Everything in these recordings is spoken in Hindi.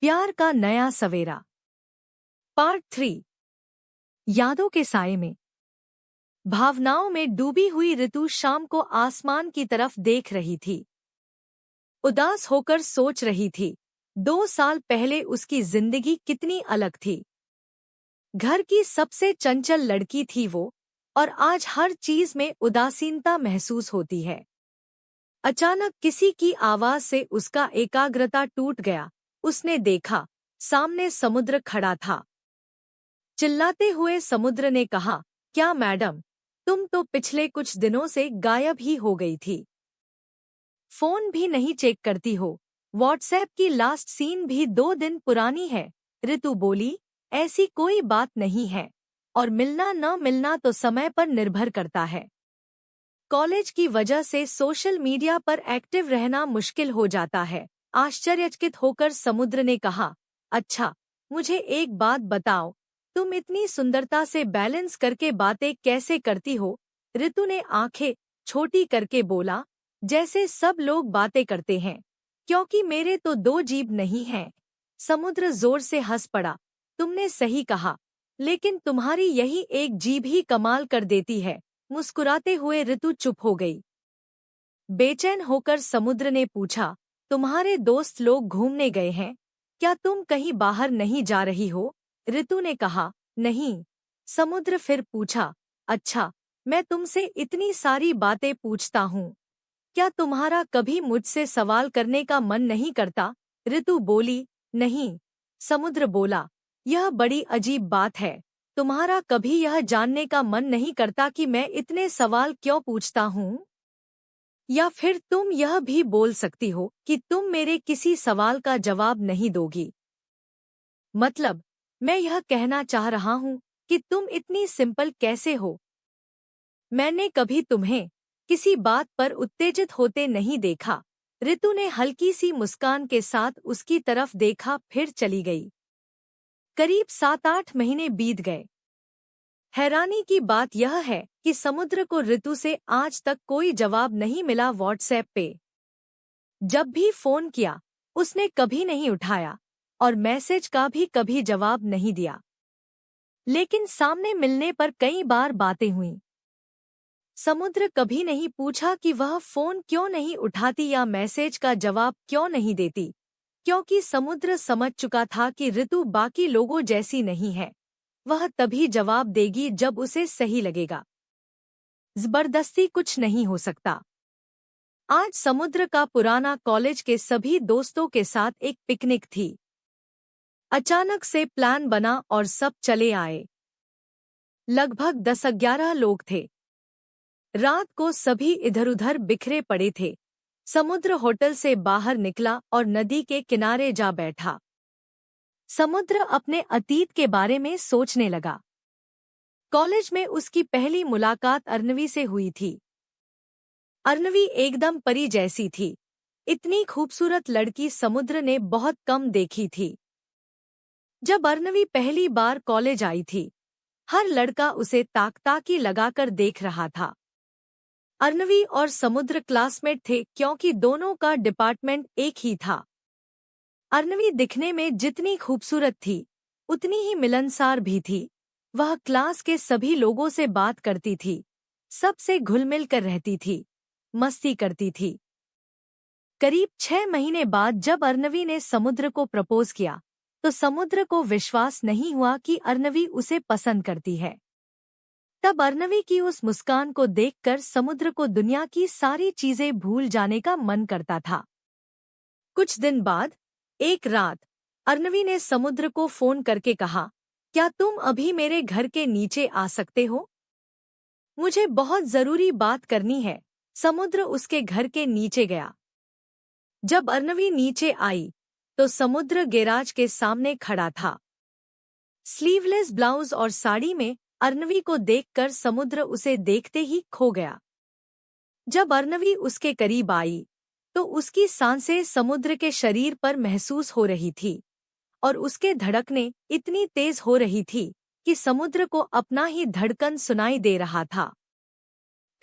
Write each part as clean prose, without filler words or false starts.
प्यार का नया सवेरा। पार्ट 3। यादों के साए में। भावनाओं में डूबी हुई ऋतु शाम को आसमान की तरफ देख रही थी। उदास होकर सोच रही थी, 2 साल पहले उसकी जिंदगी कितनी अलग थी। घर की सबसे चंचल लड़की थी वो, और आज हर चीज में उदासीनता महसूस होती है। अचानक किसी की आवाज से उसका एकाग्रता टूट गया। उसने देखा, सामने समुद्र खड़ा था। चिल्लाते हुए समुद्र ने कहा, क्या मैडम, तुम तो पिछले कुछ दिनों से गायब ही हो गई थी। फोन भी नहीं चेक करती हो। व्हाट्सएप की लास्ट सीन भी 2 दिन पुरानी है। ऋतु बोली, ऐसी कोई बात नहीं है, और मिलना न मिलना तो समय पर निर्भर करता है। कॉलेज की वजह से सोशल मीडिया पर एक्टिव रहना मुश्किल हो जाता है। आश्चर्यचकित होकर समुद्र ने कहा, अच्छा, मुझे एक बात बताओ, तुम इतनी सुंदरता से बैलेंस करके बातें कैसे करती हो? ऋतु ने आंखें छोटी करके बोला, जैसे सब लोग बातें करते हैं, क्योंकि मेरे तो 2 जीभ नहीं हैं। समुद्र जोर से हंस पड़ा, तुमने सही कहा, लेकिन तुम्हारी यही एक जीभ ही कमाल कर देती है। मुस्कुराते हुए ऋतु चुप हो गई। बेचैन होकर समुद्र ने पूछा, तुम्हारे दोस्त लोग घूमने गए हैं? क्या तुम कहीं बाहर नहीं जा रही हो? ऋतु ने कहा, नहीं। समुद्र फिर पूछा, अच्छा, मैं तुमसे इतनी सारी बातें पूछता हूँ, क्या तुम्हारा कभी मुझसे सवाल करने का मन नहीं करता? ऋतु बोली, नहीं। समुद्र बोला, यह बड़ी अजीब बात है। तुम्हारा कभी यह जानने का मन नहीं करता कि मैं इतने सवाल क्यों पूछता हूँ? या फिर तुम यह भी बोल सकती हो कि तुम मेरे किसी सवाल का जवाब नहीं दोगी। मतलब, मैं यह कहना चाह रहा हूँ कि तुम इतनी सिंपल कैसे हो? मैंने कभी तुम्हें किसी बात पर उत्तेजित होते नहीं देखा। ऋतु ने हल्की सी मुस्कान के साथ उसकी तरफ देखा, फिर चली गई। करीब 7-8 महीने बीत गए। हैरानी की बात यह है कि समुद्र को ऋतु से आज तक कोई जवाब नहीं मिला। व्हाट्सएप पे जब भी फोन किया, उसने कभी नहीं उठाया, और मैसेज का भी कभी जवाब नहीं दिया। लेकिन सामने मिलने पर कई बार बातें हुईं। समुद्र कभी नहीं पूछा कि वह फोन क्यों नहीं उठाती या मैसेज का जवाब क्यों नहीं देती, क्योंकि समुद्र समझ चुका था कि ऋतु बाकी लोगों जैसी नहीं है। वह तभी जवाब देगी जब उसे सही लगेगा। जबरदस्ती कुछ नहीं हो सकता। आज समुद्र का पुराना कॉलेज के सभी दोस्तों के साथ एक पिकनिक थी। अचानक से प्लान बना और सब चले आए। लगभग 10-11 लोग थे। रात को सभी इधर-उधर बिखरे पड़े थे। समुद्र होटल से बाहर निकला और नदी के किनारे जा बैठा। समुद्र अपने अतीत के बारे में सोचने लगा। कॉलेज में उसकी पहली मुलाकात अर्नवी से हुई थी। अर्नवी एकदम परी जैसी थी। इतनी खूबसूरत लड़की समुद्र ने बहुत कम देखी थी। जब अर्नवी पहली बार कॉलेज आई थी, हर लड़का उसे ताक-ताकी लगाकर देख रहा था। अर्नवी और समुद्र क्लासमेट थे क्योंकि दोनों का डिपार्टमेंट एक ही था। अर्नवी दिखने में जितनी खूबसूरत थी, उतनी ही मिलनसार भी थी। वह क्लास के सभी लोगों से बात करती थी, सबसे घुल-मिल कर रहती थी, मस्ती करती थी। करीब 6 महीने बाद जब अर्नवी ने समुद्र को प्रपोज किया, तो समुद्र को विश्वास नहीं हुआ कि अर्नवी उसे पसंद करती है। तब अर्नवी की उस मुस्कान को देखकर समुद्र को दुनिया की सारी चीजें भूल जाने का मन करता था। कुछ दिन बाद एक रात अर्नवी ने समुद्र को फोन करके कहा, क्या तुम अभी मेरे घर के नीचे आ सकते हो? मुझे बहुत जरूरी बात करनी है। समुद्र उसके घर के नीचे गया। जब अर्नवी नीचे आई, तो समुद्र गैराज के सामने खड़ा था। स्लीवलेस ब्लाउज और साड़ी में अर्नवी को देखकर समुद्र उसे देखते ही खो गया। जब अर्नवी उसके करीब आई, तो उसकी सांसें समुद्र के शरीर पर महसूस हो रही थी, और उसके धड़कनें इतनी तेज हो रही थी कि समुद्र को अपना ही धड़कन सुनाई दे रहा था।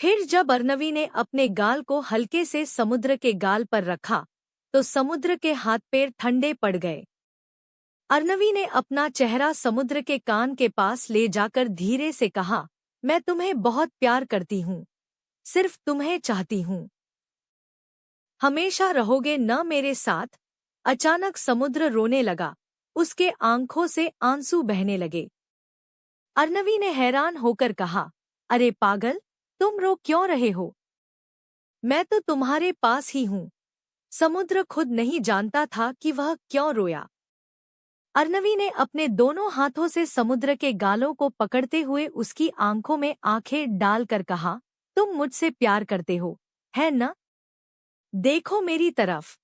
फिर जब अर्नवी ने अपने गाल को हल्के से समुद्र के गाल पर रखा, तो समुद्र के हाथ पैर ठंडे पड़ गए। अर्नवी ने अपना चेहरा समुद्र के कान के पास ले जाकर धीरे से कहा, मैं तुम्हें बहुत प्यार करती हूँ, सिर्फ तुम्हें चाहती हूँ। हमेशा रहोगे न मेरे साथ? अचानक समुद्र रोने लगा, उसके आंखों से आंसू बहने लगे। अर्नवी ने हैरान होकर कहा, अरे पागल, तुम रो क्यों रहे हो? मैं तो तुम्हारे पास ही हूँ। समुद्र खुद नहीं जानता था कि वह क्यों रोया। अर्नवी ने अपने दोनों हाथों से समुद्र के गालों को पकड़ते हुए उसकी आंखों में आंखें डालकर कहा, तुम मुझसे प्यार करते हो, है न? देखो मेरी तरफ।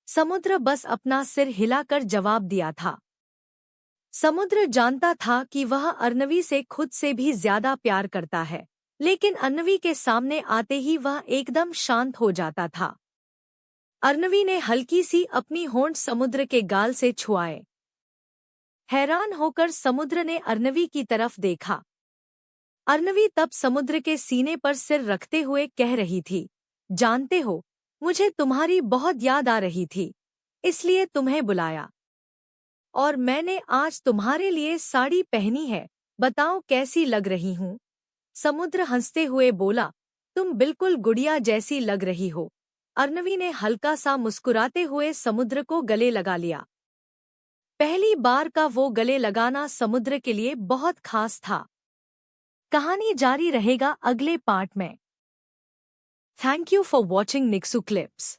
समुद्र बस अपना सिर हिलाकर जवाब दिया था। समुद्र जानता था कि वह अर्नवी से खुद से भी ज्यादा प्यार करता है, लेकिन अर्नवी के सामने आते ही वह एकदम शांत हो जाता था। अर्नवी ने हल्की सी अपनी होंठ समुद्र के गाल से छुआए। हैरान होकर समुद्र ने अर्नवी की तरफ देखा। अर्नवी तब समुद्र के सीने पर सिर रखते हुए कह रही थी, जानते हो, मुझे तुम्हारी बहुत याद आ रही थी, इसलिए तुम्हें बुलाया। और मैंने आज तुम्हारे लिए साड़ी पहनी है, बताओ कैसी लग रही हूँ? समुद्र हंसते हुए बोला, तुम बिल्कुल गुड़िया जैसी लग रही हो। अर्नवी ने हल्का सा मुस्कुराते हुए समुद्र को गले लगा लिया। पहली बार का वो गले लगाना समुद्र के लिए बहुत खास था। कहानी जारी रहेगा अगले पार्ट में। Thank you for watching Nixu clips.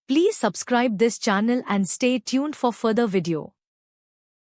Please subscribe this channel and stay tuned for further video.